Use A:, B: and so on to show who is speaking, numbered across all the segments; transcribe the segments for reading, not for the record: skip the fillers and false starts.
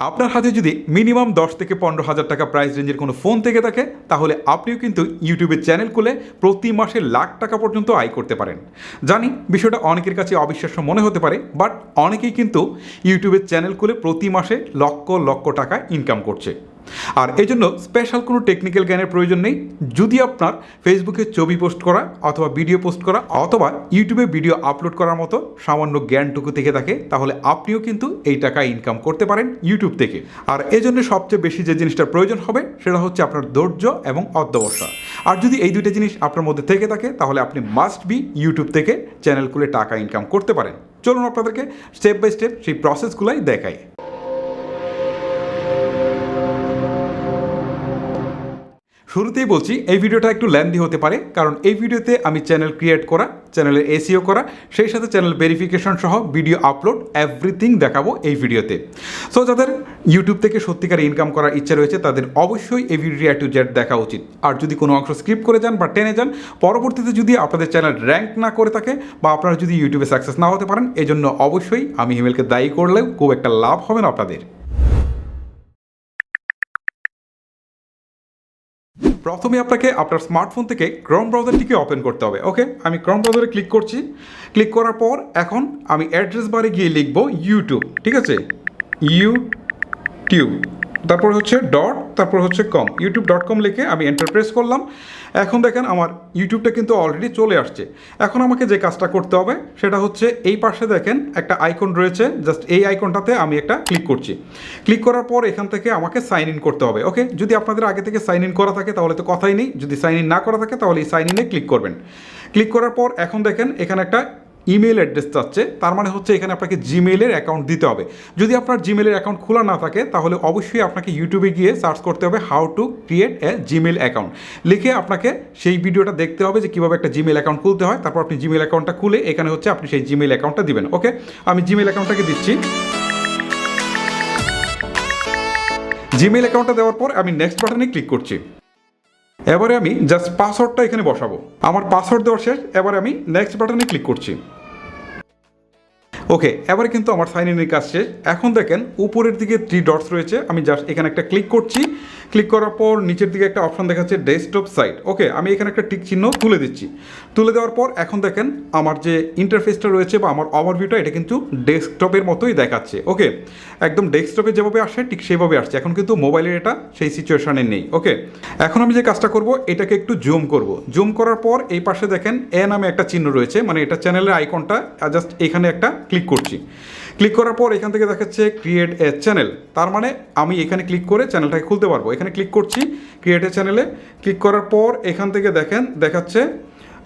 A: আপনার হাতে যদি মিনিমাম 10 থেকে 15,000 টাকা প্রাইস রেঞ্জের কোনো ফোন থেকে থাকে তাহলে আপনিও কিন্তু ইউটিউবের চ্যানেল খুলে প্রতি মাসে লাখ টাকা পর্যন্ত আয় করতে পারেন। জানি বিষয়টা অনেকের কাছে অবিশ্বাস্য মনে হতে পারে, বাট অনেকেই কিন্তু ইউটিউবের চ্যানেল খুলে প্রতি মাসে লক্ষ লক্ষ টাকা ইনকাম করছে। আর এই জন্য স্পেশাল কোনো টেকনিক্যাল জ্ঞানের প্রয়োজন নেই। যদি আপনার ফেসবুকে ছবি পোস্ট করা অথবা ভিডিও পোস্ট করা অথবা ইউটিউবে ভিডিও আপলোড করার মতো সামান্য জ্ঞানটুকু থেকে থাকে তাহলে আপনিও কিন্তু এই টাকা ইনকাম করতে পারেন ইউটিউব থেকে। আর এই জন্য সবচেয়ে বেশি যে জিনিসটার প্রয়োজন হবে সেটা হচ্ছে আপনার ধৈর্য এবং অধ্যবসায়। আর যদি এই দুইটা জিনিস আপনার মধ্যে থেকে থাকে তাহলে আপনি মাস্ট বি ইউটিউব থেকে চ্যানেল খুলে টাকা ইনকাম করতে পারেন। চলুন আপনাদেরকে স্টেপ বাই স্টেপ সেই প্রসেসগুলোই দেখাই। শুরুতেই বলছি এই ভিডিওটা একটু লেন্দি হতে পারে, কারণ এই ভিডিওতে আমি চ্যানেল ক্রিয়েট করা, চ্যানেলের এসইও করা, সেই সাথে চ্যানেল ভেরিফিকেশন সহ ভিডিও আপলোড এভরিথিং দেখাবো এই ভিডিওতে। সো যাদের ইউটিউব থেকে সত্যিকার ইনকাম করার ইচ্ছা রয়েছে তাদের অবশ্যই এই ভিডিওটি A to Z দেখা উচিত। আর যদি কোনো অংশ স্কিপ করে যান বা টেনে যান, পরবর্তীতে যদি আপনাদের চ্যানেল র্যাঙ্ক না করে থাকে বা আপনারা যদি ইউটিউবে সাকসেস না হতে পারেন, এই জন্য অবশ্যই আমি হিমেলকে দায়ী করলেও খুব একটা লাভ হবে না আপনাদের। প্রথমে আপনাকে আপনার স্মার্টফোন থেকে ক্রোম ব্রাউজারটিকে ওপেন করতে হবে। ওকে, আমি ক্রোম ব্রাউজারে ক্লিক করছি। ক্লিক করার পর এখন আমি অ্যাড্রেস বারে গিয়ে লিখব ইউটিউব, ঠিক আছে, ইউটিউব, তারপর হচ্ছে ডট, তারপর হচ্ছে কম, youtube.com লিখে আমি এন্টার প্রেস করলাম। এখন দেখেন আমার ইউটিউবটা কিন্তু অলরেডি চলে আসছে। এখন আমাকে যে কাজটা করতে হবে সেটা হচ্ছে এই পাশে দেখেন একটা আইকন রয়েছে, জাস্ট এই আইকনটাতে আমি একটা ক্লিক করছি। ক্লিক করার পর এখান থেকে আমাকে সাইন ইন করতে হবে। ওকে, যদি আপনাদের আগে থেকে সাইন ইন করা থাকে তাহলে তো কথাই নেই, যদি সাইন ইন না করা থাকে তাহলে এই সাইন ইনে ক্লিক করবেন। ক্লিক করার পর এখন দেখেন এখানে একটা ইমেল অ্যাড্রেস চাচ্ছে, তার মানে হচ্ছে এখানে আপনাকে জিমেইলের অ্যাকাউন্ট দিতে হবে। যদি আপনার জিমেইলের অ্যাকাউন্ট খোলা না থাকে তাহলে অবশ্যই আপনাকে ইউটিউবে গিয়ে সার্চ করতে হবে how to create a Gmail account লিখে আপনাকে সেই ভিডিওটা দেখতে হবে যে কীভাবে একটা জিমেইল অ্যাকাউন্ট খুলতে হয়। তারপর আপনি জিমেইল অ্যাকাউন্টটা খুলে এখানে হচ্ছে আপনি সেই জিমেইল অ্যাকাউন্টটা দিবেন। ওকে, আমি জিমেইল অ্যাকাউন্টটাকে দিচ্ছি। জিমেইল অ্যাকাউন্টটা দেওয়ার পর আমি নেক্সট বাটনে ক্লিক করছি। এবারে আমি জাস্ট পাসওয়ার্ডটা এখানে বসাবো। আমার পাসওয়ার্ড দেওয়া শেষ, এবারে আমি নেক্সট বাটনে ক্লিক করছি। ওকে, এবারে কিন্তু আমার সাইন ইনের কাজ শেষ। এখন দেখেন উপরের দিকে 3 ডটস রয়েছে, আমি জাস্ট এখানে একটা ক্লিক করছি। ক্লিক করার পর নিচের দিকে একটা অপশন দেখাচ্ছে ডেস্কটপ সাইট। ওকে, আমি এখানে একটা টিক চিহ্ন তুলে দিচ্ছি। তুলে দেওয়ার পর এখন দেখেন আমার যে ইন্টারফেসটা রয়েছে বা আমার ওভারভিউটা এটা কিন্তু ডেস্কটপের মতোই দেখাচ্ছে। ওকে, একদম ডেস্কটপে যেভাবে আসে ঠিক সেইভাবে আসছে। এখন কিন্তু মোবাইলের এটা সেই সিচুয়েশনে নেই। ওকে, এখন আমি যে কাজটা করব এটাকে একটু জুম করব। জুম করার পর এই পাশে দেখেন এ নামে একটা চিহ্ন রয়েছে, মানে এটা চ্যানেলের আইকনটা, জাস্ট এখানে একটা ক্লিক করছি। ক্লিক করার পর এখান থেকে দেখাচ্ছে ক্রিয়েট এ চ্যানেল, তার মানে আমি এখানে ক্লিক করে চ্যানেলটাকে খুলতে পারবো। এখানে ক্লিক করছি, ক্রিয়েট এ চ্যানেলে ক্লিক করার পর এখান থেকে দেখেন দেখাচ্ছে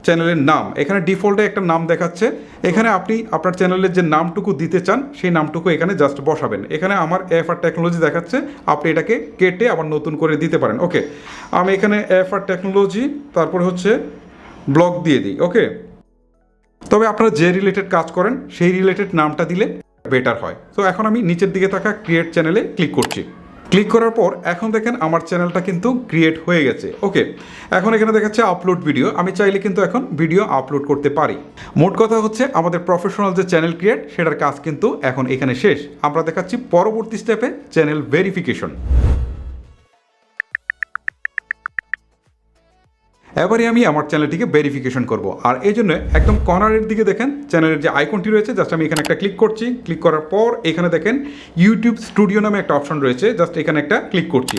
A: চ্যানেলের নাম। এখানে ডিফল্টে একটা নাম দেখাচ্ছে, এখানে আপনি আপনার চ্যানেলের যে নামটুকু দিতে চান সেই নামটুকু এখানে জাস্ট বসাবেন। এখানে আমার এফআর টেকনোলজি দেখাচ্ছে, আপনি এটাকে কেটে আবার নতুন করে দিতে পারেন। ওকে, আমি এখানে এফআর টেকনোলজি তারপর হচ্ছে ব্লগ দিয়ে দিই। ওকে, তবে আপনারা যে রিলেটেড কাজ করেন সেই রিলেটেড নামটা দিলে বেটার হয়। তো এখন আমি নিচের দিকে থাকা ক্রিয়েট চ্যানেলে ক্লিক করছি। ক্লিক করার পর এখন দেখেন আমার চ্যানেলটা কিন্তু ক্রিয়েট হয়ে গেছে। ওকে, এখন এখানে দেখাচ্ছে আপলোড ভিডিও, আমি চাইলে কিন্তু এখন ভিডিও আপলোড করতে পারি। মোট কথা হচ্ছে আমাদের প্রফেশনাল যে চ্যানেল ক্রিয়েট সেটার কাজ কিন্তু এখন এখানে শেষ। আমরা দেখাচ্ছি পরবর্তী স্টেপে চ্যানেল ভেরিফিকেশন। এবারে আমি আমার চ্যানেলটিকে ভেরিফিকেশন করব, আর এই জন্য একদম কর্নারের দিকে দেখেন চ্যানেলের যে আইকনটি রয়েছে, জাস্ট আমি এখানে একটা ক্লিক করছি। ক্লিক করার পর এখানে দেখেন ইউটিউব স্টুডিও নামে একটা অপশন রয়েছে, জাস্ট এখানে একটা ক্লিক করছি।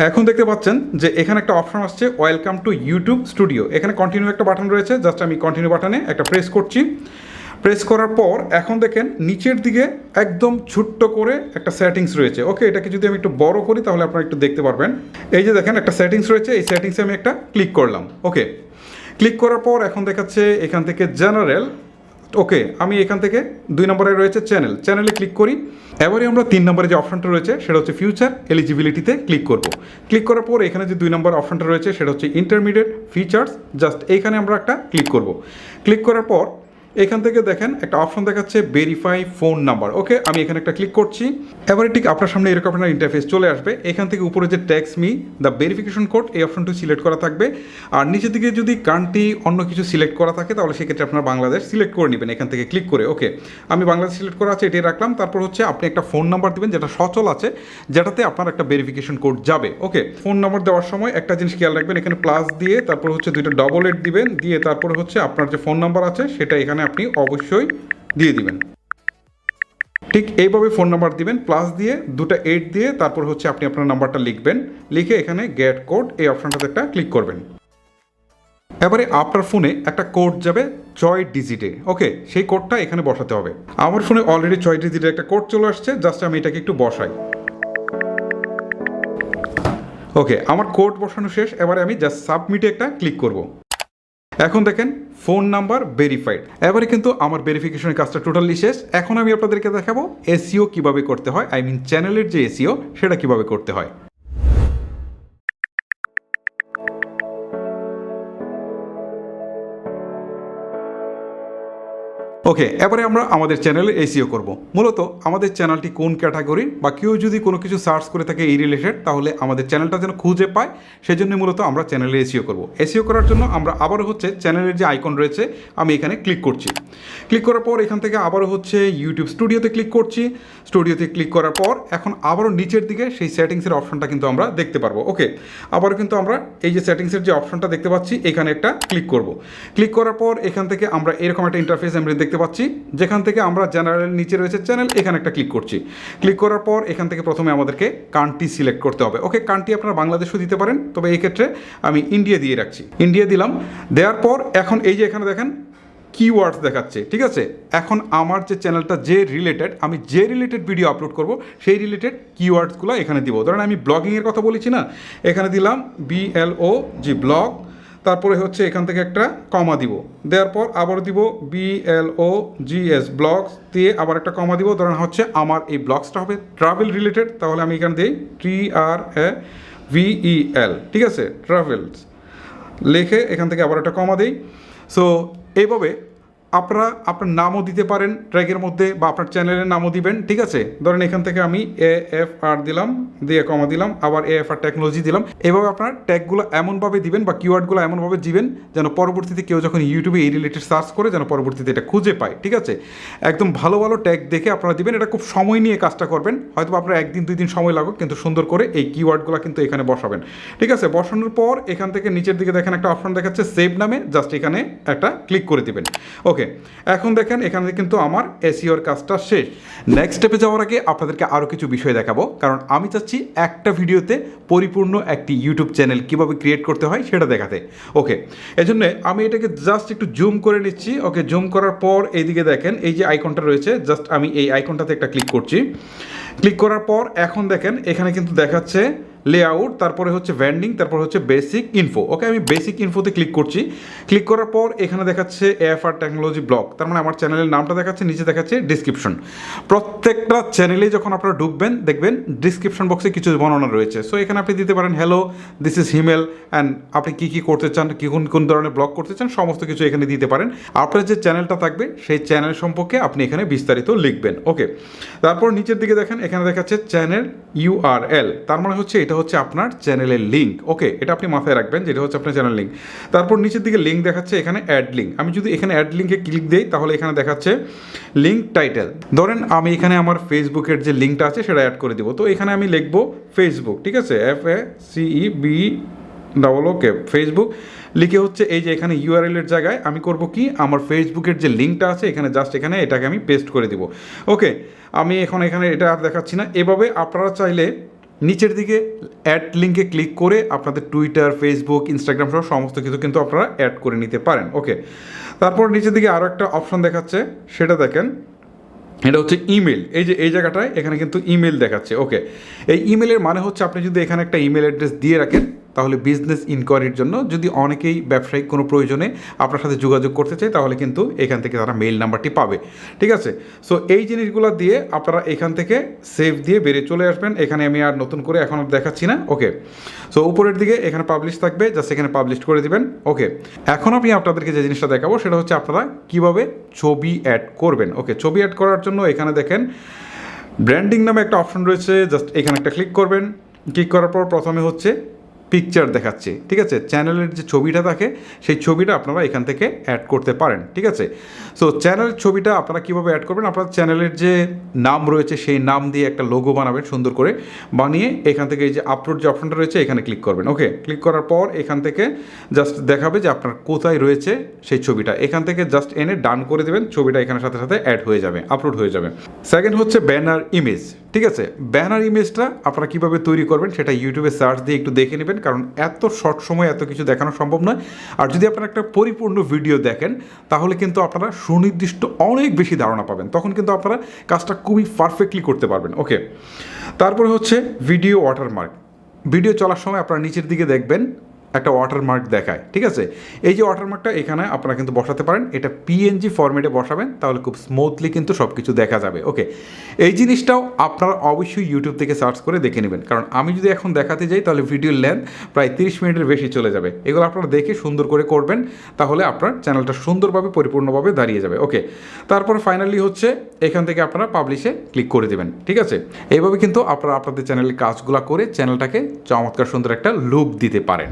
A: এখন দেখতে পাচ্ছেন যে এখানে একটা অপশন আসছে ওয়েলকাম টু ইউটিউব স্টুডিও। এখানে কন্টিনিউ একটা বাটন রয়েছে, জাস্ট আমি কন্টিনিউ বাটনে একটা প্রেস করছি। প্রেস করার পর এখন দেখেন নিচের দিকে একদম ছোট্ট করে একটা সেটিংস রয়েছে। ওকে, এটাকে যদি আমি একটু বড় করি তাহলে আপনারা একটু দেখতে পারবেন। এই যে দেখেন একটা সেটিংস রয়েছে, এই সেটিংসে আমি একটা ক্লিক করলাম। ওকে, ক্লিক করার পর এখন দেখাচ্ছে এখান থেকে জেনারেল। ওকে, আমি এখান থেকে 2 নম্বরে রয়েছে চ্যানেল, চ্যানেলে ক্লিক করি। এবারে আমরা 3 নম্বরে যে অপশনটা রয়েছে সেটা হচ্ছে ফিউচার এলিজিবিলিটিতে ক্লিক করব। ক্লিক করার পর এখানে যে 2 নম্বর অপশনটা রয়েছে সেটা হচ্ছে ইন্টারমিডিয়েট ফিচার্স, জাস্ট এইখানে আমরা একটা ক্লিক করব। ক্লিক করার পর এখান থেকে দেখেন একটা অপশন দেখাচ্ছে ভেরিফাই ফোন নাম্বার। ওকে, আমি এখানে একটা ক্লিক করছি। এবারে ঠিক আপনার সামনে এরকম একটা ইন্টারফেস চলে আসবে। এখান থেকে উপরে যে tax me the verification code এই অপশনটি সিলেক্ট করা থাকবে, আর নিচের দিকে যদি কান্ট্রি অন্য কিছু সিলেক্ট করা থাকে তাহলে সেক্ষেত্রে আপনার বাংলাদেশ সিলেক্ট করে নেবেন এখান থেকে ক্লিক করে। ওকে, আমি বাংলাদেশ সিলেক্ট করা আছে, এটাই রাখলাম। তারপর হচ্ছে আপনি একটা ফোন নাম্বার দিবেন যেটা সচল আছে, যেটাতে আপনার একটা ভেরিফিকেশন কোড যাবে। ওকে, ফোন নাম্বার দেওয়ার সময় একটা জিনিস খেয়াল রাখবেন, এখানে প্লাস দিয়ে তারপর হচ্ছে 2টা ডবল এইট দিবেন, দিয়ে তারপর হচ্ছে আপনার যে ফোন নাম্বার আছে সেটা এখানে আপনি অবশ্যই দিয়ে দিবেন। ঠিক এইভাবে ফোন নাম্বার দিবেন, প্লাস দিয়ে 2টা 8 দিয়ে তারপর হচ্ছে আপনি আপনার নাম্বারটা লিখবেন, লিখে এখানে গেট কোড এই অপশনটাতে একটা ক্লিক করবেন। এবারে আপনার ফোনে একটা কোড যাবে 6 ডিজিটে। ওকে, সেই কোডটা এখানে বসাতে হবে। আমার ফোনে অলরেডি 6 ডিজিটের একটা কোড চলে আসছে, জাস্ট আমি এটাকে একটু বসাই। ওকে, আমার কোড বসানো শেষ। এবারে আমি জাস্ট সাবমিটে একটা ক্লিক করব। এখন দেখেন ফোন নাম্বার ভেরিফাইড। এবারে কিন্তু আমার ভেরিফিকেশনের কাজটা টোটালি শেষ। এখন আমি আপনাদেরকে দেখাবো এসইও কিভাবে করতে হয়, আই মিন চ্যানেলের যে এসইও সেটা কিভাবে করতে হয়। ওকে, এবারে আমরা আমাদের চ্যানেলে এসইও করব। মূলত আমাদের চ্যানেলটি কোন ক্যাটাগরি বা কেউ যদি কোনো কিছু সার্চ করে থাকে এই রিলেটেড, তাহলে আমাদের চ্যানেলটা যেন খুঁজে পায়, সেজন্য মূলত আমরা চ্যানেলে এসইও করব। এসইও করার জন্য আমরা আবারও হচ্ছে চ্যানেলের যে আইকন রয়েছে আমি এখানে ক্লিক করছি। ক্লিক করার পর এখান থেকে আবারও হচ্ছে ইউটিউব স্টুডিওতে ক্লিক করছি। স্টুডিওতে ক্লিক করার পর এখন আবারও নিচের দিকে সেই সেটিংসের অপশনটা কিন্তু আমরা দেখতে পারবো। ওকে, আবারও কিন্তু আমরা এই যে সেটিংসের যে অপশনটা দেখতে পাচ্ছি এখানে একটা ক্লিক করব। ক্লিক করার পর এখান থেকে আমরা এরকম একটা ইন্টারফেস আমরা দেখতে পাচ্ছি, যেখান থেকে আমরা জেনারেল নিচে রয়েছে চ্যানেল, এখানে একটা ক্লিক করছি। ক্লিক করার পর এখান থেকে প্রথমে আমাদেরকে কান্ট্রি সিলেক্ট করতে হবে। ওকে, কান্ট্রি আপনারা বাংলাদেশও দিতে পারেন, তবে এই ক্ষেত্রে আমি ইন্ডিয়া দিয়ে রাখছি। ইন্ডিয়া দিলাম। দেওয়ার পর এখন এই যে এখানে দেখেন কিওয়ার্ডস দেখাচ্ছে, ঠিক আছে। এখন আমার যে চ্যানেলটা যে রিলেটেড, আমি যে রিলেটেড ভিডিও আপলোড করব সেই রিলেটেড কিওয়ার্ডসগুলো এখানে দিব। ধরেন আমি ব্লগিংয়ের কথা বলেছি না, এখানে দিলাম BLOG ব্লগ, তারপরে হচ্ছে এখান থেকে একটা কমা দিব, দেওয়ার পর আবার দিব BLOGS ব্লগস দিয়ে আবার একটা কমা দিব। ধরেন হচ্ছে আমার এই ব্লগসটা হবে ট্রাভেল রিলেটেড, তাহলে আমি এখানে দিই TRAVEL, ঠিক আছে, ট্রাভেলস লিখে এখান থেকে আবার একটা কমা দিই। সো এইভাবে আপনারা আপনার নামও দিতে পারেন ট্র্যাগের মধ্যে, বা আপনার চ্যানেলের নামও দিবেন, ঠিক আছে। ধরেন এখান থেকে আমি AFR দিলাম, দিয়ে কমা দিলাম, আবার AFR টেকনোলজি দিলাম। এভাবে আপনার ট্যাগগুলো এমনভাবে দিবেন বা কিওয়ার্ডগুলো এমনভাবে দিবেন যেন পরবর্তীতে কেউ যখন ইউটিউবে এই রিলেটেড সার্চ করে যেন পরবর্তীতে এটা খুঁজে পায়, ঠিক আছে। একদম ভালো ভালো ট্যাগ দেখে আপনারা দিবেন। এটা খুব সময় নিয়ে কাজটা করবেন, হয়তো আপনার 1-2 দিন সময় লাগুক, কিন্তু সুন্দর করে এই কিওয়ার্ডগুলো কিন্তু এখানে বসাবেন, ঠিক আছে। বসানোর পর এখান থেকে নিচের দিকে দেখেন একটা অপশন দেখাচ্ছে সেভ নামে, জাস্ট এখানে একটা ক্লিক করে দিবেন। ওকে, এখন দেখেন এখানে কিন্তু আমার এসইওর কাজটা শেষ। নেক্সট স্টেপে যাওয়ার আগে আপনাদেরকে আরও কিছু বিষয় দেখাবো, কারণ আমি চাচ্ছি একটা ভিডিওতে পরিপূর্ণ একটি ইউটিউব চ্যানেল কীভাবে ক্রিয়েট করতে হয় সেটা দেখাতে। ওকে, এজন্য আমি এটাকে জাস্ট একটু জুম করে নিচ্ছি। ওকে, জুম করার পর এইদিকে দেখেন এই যে আইকনটা রয়েছে, জাস্ট আমি এই আইকনটাতে একটা ক্লিক করছি। ক্লিক করার পর এখন দেখেন এখানে কিন্তু দেখাচ্ছে লেআউট, তারপরে হচ্ছে ভ্যান্ডিং, তারপর হচ্ছে বেসিক ইনফো। ওকে, আমি বেসিক ইনফোতে ক্লিক করছি। ক্লিক করার পর এখানে দেখাচ্ছে AFR টেকনোলজি ব্লগ, তার মানে আমার চ্যানেলের নামটা দেখাচ্ছে, নিচে দেখাচ্ছে ডিসক্রিপশন। প্রত্যেকটা চ্যানেলে যখন আপনারা ঢুকবেন দেখবেন ডিসক্রিপশন বক্সে কিছু বর্ণনা রয়েছে। সো এখানে আপনি দিতে পারেন hello this is Himel, and আপনি কী কী করতে চান, কোন ধরনের ব্লগ করতে চান, সমস্ত কিছু এখানে দিতে পারেন। আপনার যে চ্যানেলটা থাকবে সেই চ্যানেল সম্পর্কে আপনি এখানে বিস্তারিত লিখবেন। ওকে, তারপর নিচের দিকে দেখেন এখানে দেখাচ্ছে চ্যানেল URL, তার মানে হচ্ছে এটা হচ্ছে আপনার চ্যানেলের লিঙ্ক। ওকে, এটা আপনি মাথায় রাখবেন যেটা হচ্ছে আপনার চ্যানেল লিঙ্ক। তারপর নিচের দিকে লিঙ্ক দেখাচ্ছে এখানে অ্যাড লিঙ্ক। আমি যদি এখানে অ্যাড লিঙ্কে ক্লিক দিই তাহলে এখানে দেখাচ্ছে লিঙ্ক টাইটেল। ধরেন আমি এখানে আমার ফেসবুকের যে লিঙ্কটা আছে সেটা অ্যাড করে দিব। তো এখানে আমি লিখবো ফেসবুক, ঠিক আছে, FACEBOOK ফেসবুক লিখে হচ্ছে এই যে এখানে URL এর জায়গায় আমি করব কি, আমার ফেসবুকের যে লিঙ্কটা আছে এখানে জাস্ট এখানে এটাকে আমি পেস্ট করে দিব। ওকে, আমি এখন এখানে এটা আর দেখাচ্ছি না। এভাবে আপনারা চাইলে নিচের দিকে অ্যাড লিঙ্কে ক্লিক করে আপনাদের টুইটার, ফেসবুক, ইনস্টাগ্রাম সহ সমস্ত কিছু কিন্তু আপনারা অ্যাড করে নিতে পারেন। ওকে, তারপর নিচের দিকে আরও একটা অপশন দেখাচ্ছে, সেটা দেখেন, এটা হচ্ছে ইমেল। এই যে এই জায়গাটায় এখানে কিন্তু ইমেল দেখাচ্ছে। ওকে, এই ইমেলের মানে হচ্ছে আপনি যদি এখানে একটা ইমেল অ্যাড্রেস দিয়ে রাখেন তাহলে বিজনেস ইনকোয়ারির জন্য যদি অনেকেই ব্যবসায়িক কোনো প্রয়োজনে আপনার সাথে যোগাযোগ করতে চায় তাহলে কিন্তু এখান থেকে তারা মেইল নাম্বারটি পাবে, ঠিক আছে। সো এই জিনিসগুলো দিয়ে আপনারা এখান থেকে সেভ দিয়ে বেরিয়ে চলে আসবেন। এখানে আমি আর নতুন করে এখন দেখাচ্ছি না, ওকে। সো উপরের দিকে এখানে পাবলিশ থাকবে, জাস্ট এখানে পাবলিশ করে দিবেন, ওকে। এখন আমি আপনাদেরকে যে জিনিসটা দেখাবো সেটা হচ্ছে আপনারা কীভাবে ছবি অ্যাড করবেন, ওকে। ছবি অ্যাড করার জন্য এখানে দেখেন ব্র্যান্ডিং নামে একটা অপশন রয়েছে, জাস্ট এখানে একটা ক্লিক করবেন। ক্লিক করার পর প্রথমে হচ্ছে পিকচার দেখাচ্ছে, ঠিক আছে। চ্যানেলের যে ছবিটা থাকে সেই ছবিটা আপনারা এখান থেকে অ্যাড করতে পারেন, ঠিক আছে। সো চ্যানেলের ছবিটা আপনারা কীভাবে অ্যাড করবেন, আপনার চ্যানেলের যে নাম রয়েছে সেই নাম দিয়ে একটা লোগো বানাবেন সুন্দর করে, বানিয়ে এখান থেকে এই যে আপলোড যে অপশনটা রয়েছে এখানে ক্লিক করবেন, ওকে। ক্লিক করার পর এখান থেকে জাস্ট দেখাবে যে আপনার কোথায় রয়েছে সেই ছবিটা, এখান থেকে জাস্ট এনে ডান করে দেবেন, ছবিটা এখানে সাথে সাথে অ্যাড হয়ে যাবে, আপলোড হয়ে যাবে। সেকেন্ড হচ্ছে ব্যানার ইমেজ, ঠিক আছে। ব্যানার ইমেজটা আপনারা কীভাবে তৈরি করবেন সেটা ইউটিউবে সার্চ দিয়ে একটু দেখে নেবেন, কারণ এত শর্ট সময় এত কিছু দেখানো সম্ভব নয়। আর যদি আপনারা একটা পরিপূর্ণ ভিডিও দেখেন তাহলে কিন্তু আপনারা সুনির্দিষ্ট অনেক বেশি ধারণা পাবেন, তখন কিন্তু আপনারা কাজটা খুবই পারফেক্টলি করতে পারবেন, ওকে। তারপরে হচ্ছে ভিডিও ওয়াটারমার্ক। ভিডিও চলার সময় আপনারা নিচের দিকে দেখবেন একটা ওয়াটারমার্ক দেখায়, ঠিক আছে। এই যে ওয়াটারমার্কটা এখানে আপনারা কিন্তু বসাতে পারেন, এটা পিএনজি ফরম্যাটে বসাবেন, তাহলে খুব স্মুথলি কিন্তু সব কিছু দেখা যাবে, ওকে। এই জিনিসটাও আপনারা অবশ্যই ইউটিউব থেকে সার্চ করে দেখে নেবেন, কারণ আমি যদি এখন দেখাতে যাই তাহলে ভিডিওর লেন্থ প্রায় 30 মিনিটের বেশি চলে যাবে। এগুলো আপনারা দেখে সুন্দর করে করবেন, তাহলে আপনার চ্যানেলটা সুন্দরভাবে পরিপূর্ণভাবে দাঁড়িয়ে যাবে, ওকে। তারপর ফাইনালি হচ্ছে এখান থেকে আপনারা পাবলিশে ক্লিক করে দেবেন, ঠিক আছে। এইভাবে কিন্তু আপনারা আপনাদের চ্যানেলের কাজগুলো করে চ্যানেলটাকে চমৎকার সুন্দর একটা লুক দিতে পারেন।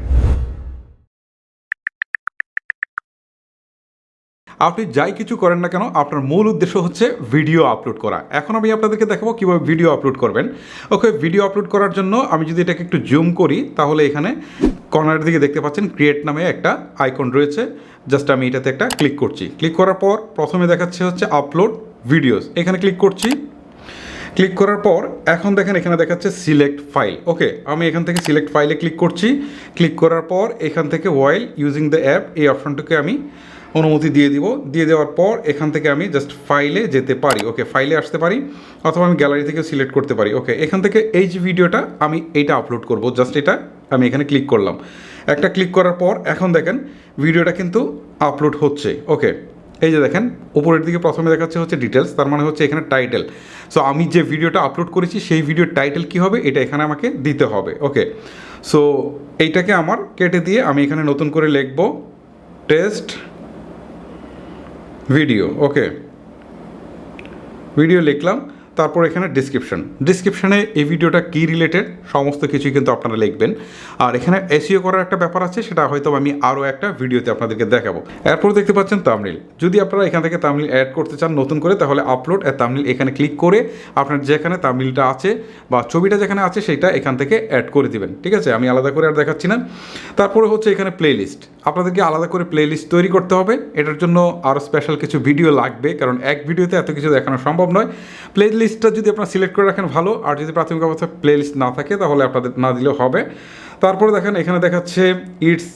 A: আপনি যাই কিছু করেন না কেন আপনার মূল উদ্দেশ্য হচ্ছে ভিডিও আপলোড করা। এখন আমি আপনাদেরকে দেখাবো কীভাবে ভিডিও আপলোড করবেন, ওকে। ভিডিও আপলোড করার জন্য আমি যদি এটাকে একটু জুম করি তাহলে এখানে কর্নারের দিকে দেখতে পাচ্ছেন ক্রিয়েট নামে একটা আইকন রয়েছে, জাস্ট আমি এটাতে একটা ক্লিক করছি। ক্লিক করার পর প্রথমে দেখাচ্ছে হচ্ছে আপলোড ভিডিওস, এখানে ক্লিক করছি। ক্লিক করার পর এখন দেখেন এখানে দেখাচ্ছে সিলেক্ট ফাইল, ওকে। আমি এখান থেকে সিলেক্ট ফাইলে ক্লিক করছি। ক্লিক করার পর এখান থেকে ওয়াইল ইউজিং দ্য অ্যাপ এই অপশনটাকে আমি অনুমতি দিয়ে দিব। দিয়ে দেওয়ার পর এখান থেকে আমি জাস্ট ফাইলে যেতে পারি, ওকে। ফাইলে আসতে পারি অথবা আমি গ্যালারি থেকে সিলেক্ট করতে পারি, ওকে। এখান থেকে এই যে ভিডিওটা আমি এইটা আপলোড করব, জাস্ট এটা আমি এখানে ক্লিক করলাম। একটা ক্লিক করার পর এখন দেখেন ভিডিওটা কিন্তু আপলোড হচ্ছে, ওকে। এই যে দেখেন উপরের দিকে প্রথমে দেখাচ্ছে হচ্ছে ডিটেলস, তার মানে হচ্ছে এখানে টাইটেল। সো আমি যে ভিডিওটা আপলোড করেছি সেই ভিডিওর টাইটেল কী হবে এটা এখানে আমাকে দিতে হবে, ওকে। সো এইটাকে আমার কেটে দিয়ে আমি এখানে নতুন করে লিখব টেস্ট ভিডিও, ওকে। ভিডিও লিখলাম, তারপর এখানে ডিসক্রিপশানে এই ভিডিওটা কী রিলেটেড সমস্ত কিছুই কিন্তু আপনারা লিখবেন। আর এখানে এসইও করার একটা ব্যাপার আছে, সেটা হয়তো আমি আরও একটা ভিডিওতে আপনাদেরকে দেখাবো। এরপর দেখতে পাচ্ছেন থাম্বনেল। যদি আপনারা এখান থেকে থাম্বনেল অ্যাড করতে চান নতুন করে তাহলে আপলোড এ থাম্বনেল এখানে ক্লিক করে আপনার যেখানে থাম্বনেলটা আছে বা ছবিটা যেখানে আছে সেটা এখান থেকে অ্যাড করে দিবেন, ঠিক আছে। আমি আলাদা করে আর দেখাচ্ছি না। তারপরে হচ্ছে এখানে প্লেলিস্ট, আপনাদেরকে আলাদা করে প্লেলিস্ট তৈরি করতে হবে। এটার জন্য আরও স্পেশাল কিছু ভিডিও লাগবে, কারণ এক ভিডিওতে এত কিছু দেখানো সম্ভব নয়। প্লেলিস্টটা যদি আপনারা সিলেক্ট করে রাখেন ভালো, আর যদি প্রাথমিক অবস্থায় প্লেলিস্ট না থাকে তাহলে আপনাদের না দিলেও হবে। তারপরে দেখেন এখানে দেখাচ্ছে ইটস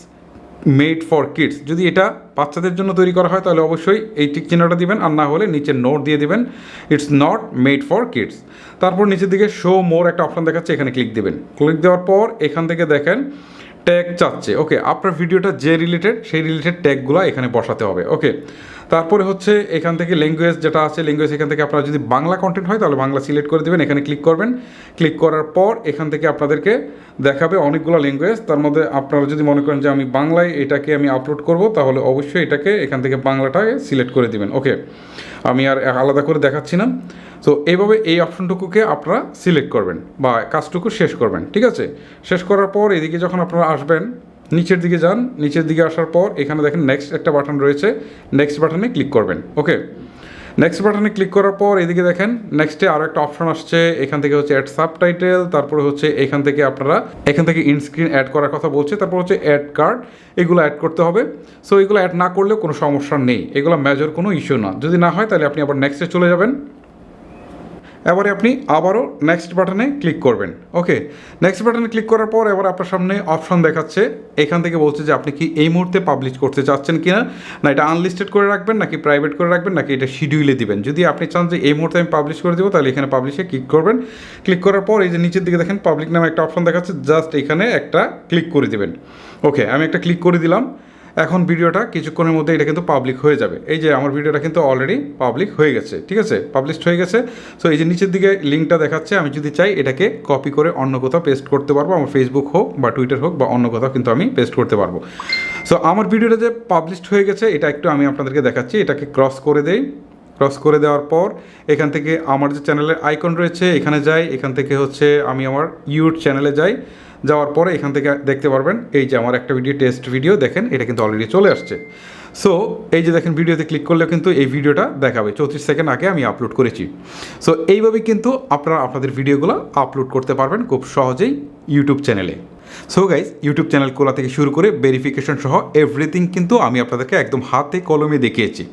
A: মেড ফর কিডস, যদি এটা বাচ্চাদের জন্য তৈরি করা হয় তাহলে অবশ্যই এই টিক চিহ্নটা দিবেন, আর না হলে নিচে নোট দিয়ে দিবেন it's not made for kids. তারপর নিচের দিকে শো মোর একটা অপশন দেখাচ্ছে, এখানে ক্লিক দিবেন। ক্লিক দেওয়ার পর এখান থেকে দেখেন ট্যাগ চাচ্ছে, ওকে। আপনার ভিডিওটা যে রিলেটেড সেই রিলেটেড ট্যাগগুলো এখানে বসাতে হবে, ওকে। তারপরে হচ্ছে এখান থেকে ল্যাঙ্গুয়েজ যেটা আছে ল্যাঙ্গুয়েজ, এখান থেকে আপনারা যদি বাংলা কন্টেন্ট হয় তাহলে বাংলা সিলেক্ট করে দেবেন, এখানে ক্লিক করবেন। ক্লিক করার পর এখান থেকে আপনাদেরকে দেখাবে অনেকগুলো ল্যাঙ্গুয়েজ, তার মধ্যে আপনারা যদি মনে করেন যে আমি বাংলায় এটাকে আমি আপলোড করব তাহলে অবশ্যই এটাকে এখান থেকে বাংলাটাকে সিলেক্ট করে দেবেন, ওকে। আমি আর আলাদা করে দেখাচ্ছি না। তো এইভাবে এই অপশনটুকুকে আপনারা সিলেক্ট করবেন বা কাজটুকু শেষ করবেন, ঠিক আছে। শেষ করার পর এদিকে যখন আপনারা আসবেন নিচের দিকে যান, নিচের দিকে আসার পর এখানে দেখেন নেক্সট একটা বাটন রয়েছে, নেক্সট বাটনে ক্লিক করবেন, ওকে। নেক্সট বাটনে ক্লিক করার পর এদিকে দেখেন নেক্সটে আরও একটা অপশন আসছে, এখান থেকে হচ্ছে অ্যাড সাবটাইটেল, তারপরে হচ্ছে এখান থেকে আপনারা এখান থেকে ইনস্ক্রিন অ্যাড করার কথা বলছে, তারপর হচ্ছে অ্যাড কার্ড, এগুলো অ্যাড করতে হবে। সো এগুলো অ্যাড না করলেও কোনো সমস্যা নেই, এগুলো মেজর কোনো ইস্যু না। যদি না হয় তাহলে আপনি আবার নেক্সটে চলে যাবেন। এবারে আপনি আবারও নেক্সট বাটনে ক্লিক করবেন। ওকে, নেক্সট বাটনে ক্লিক করার পর এবার আপনার সামনে অপশন দেখাচ্ছে, এখান থেকে বলছে যে আপনি কি এই মুহূর্তে পাবলিশ করতে চাচ্ছেন কিনা, না এটা আনলিস্টেড করে রাখবেন, নাকি প্রাইভেট করে রাখবেন, নাকি এটা শিডিউলে দিবেন। যদি আপনি চান যে এই মুহূর্তে আমি পাবলিশ করে দেবো, তাহলে এখানে পাবলিশে ক্লিক করবেন। ক্লিক করার পর এই যে নিচের দিকে দেখেন পাবলিক নামে একটা অপশন দেখাচ্ছে, জাস্ট এখানে একটা ক্লিক করে দিবেন। ওকে, আমি একটা ক্লিক করে দিলাম। এখন ভিডিওটা কিছুক্ষণের মধ্যে এটা কিন্তু পাবলিক হয়ে যাবে। এই যে আমার ভিডিওটা কিন্তু অলরেডি পাবলিক হয়ে গেছে, ঠিক আছে, পাবলিশড হয়ে গেছে। সো এই যে নিচের দিকে লিঙ্কটা দেখাচ্ছে, আমি যদি চাই এটাকে কপি করে অন্য কোথাও পেস্ট করতে পারবো, আমার ফেসবুক হোক বা টুইটার হোক বা অন্য কোথাও কিন্তু আমি পেস্ট করতে পারবো। সো আমার ভিডিওটা যে পাবলিশড হয়ে গেছে এটা একটু আমি আপনাদেরকে দেখাচ্ছি। এটাকে ক্রস করে দেই। ক্রস করে দেওয়ার পর এখান থেকে আমার যে চ্যানেলের আইকন রয়েছে এখানে যাই, এখান থেকে হচ্ছে আমি আমার ইউটিউব চ্যানেলে যাই। যাওয়ার পরে এখান থেকে দেখতে পারবেন এই যে আমার একটা ভিডিও, টেস্ট ভিডিও, দেখেন এটা কিন্তু অলরেডি চলে আসছে। সো এই যে দেখেন ভিডিওতে ক্লিক করলেও কিন্তু এই ভিডিওটা দেখাবে, 34 সেকেন্ড আগে আমি আপলোড করেছি। সো এইভাবেই কিন্তু আপনারা আপনাদের ভিডিওগুলো আপলোড করতে পারবেন খুব সহজেই ইউটিউব চ্যানেলে। সো গাইজ, ইউটিউব চ্যানেল খোলা থেকে শুরু করে ভেরিফিকেশন সহ এভরিথিং কিন্তু আমি আপনাদেরকে একদম হাতে কলমে দেখিয়েছি।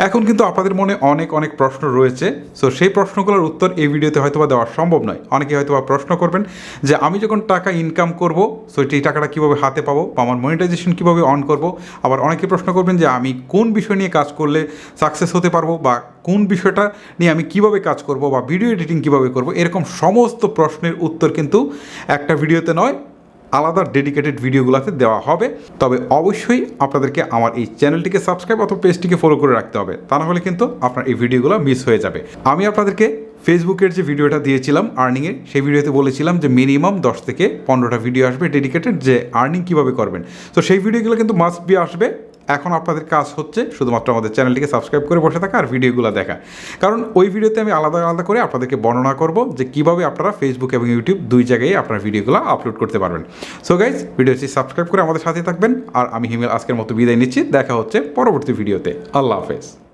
A: এখন কিন্তু আপনাদের মনে অনেক অনেক প্রশ্ন রয়েছে। সো সেই প্রশ্নগুলোর উত্তর এই ভিডিওতে হয়তো বা দেওয়া সম্ভব নয়। অনেকে হয়তো বা প্রশ্ন করবেন যে আমি যখন টাকা ইনকাম করব, সো এই টাকাটা কীভাবে হাতে পাবো, বা আমার মনিটাইজেশন কীভাবে অন করব। আবার অনেকে প্রশ্ন করবেন যে আমি কোন বিষয় নিয়ে কাজ করলে সাকসেস হতে পারবো, বা কোন বিষয়টা নিয়ে আমি কিভাবে কাজ করব, বা ভিডিও এডিটিং কীভাবে করব। এরকম সমস্ত প্রশ্নের উত্তর কিন্তু একটা ভিডিওতে নয়, আলাদা ডেডিকেটেড ভিডিওগুলোতে দেওয়া হবে। তবে অবশ্যই আপনাদেরকে আমার এই চ্যানেলটিকে সাবস্ক্রাইব অথবা পেজটিকে ফলো করে রাখতে হবে, তা না হলে কিন্তু আপনার এই ভিডিওগুলো মিস হয়ে যাবে। আমি আপনাদেরকে ফেসবুকের যে ভিডিওটা দিয়েছিলাম আর্নিংয়ের, সেই ভিডিওতে বলেছিলাম যে মিনিমাম 10 থেকে 15টা ভিডিও আসবে ডেডিকেটেড, যে আর্নিং কীভাবে করবেন। তো সেই ভিডিওগুলো কিন্তু মাস্ট বি আসবে। এখন আপনাদের কাজ হচ্ছে শুধুমাত্র আমাদের চ্যানেলটিকে সাবস্ক্রাইব করে বসে থাকা আর ভিডিওগুলো দেখা, কারণ ওই ভিডিওতে আমি আলাদা আলাদা করে আপনাদেরকে বর্ণনা করব যে কীভাবে আপনারা ফেসবুক এবং ইউটিউব দুই জায়গায় আপনার ভিডিওগুলো আপলোড করতে পারবেন। সো গাইজ, ভিডিওটি সাবস্ক্রাইব করে আমাদের সাথে থাকবেন। আর আমি হিমেল আজকের মতো বিদায় নিচ্ছি, দেখা হচ্ছে পরবর্তী ভিডিওতে। আল্লাহ হাফেজ।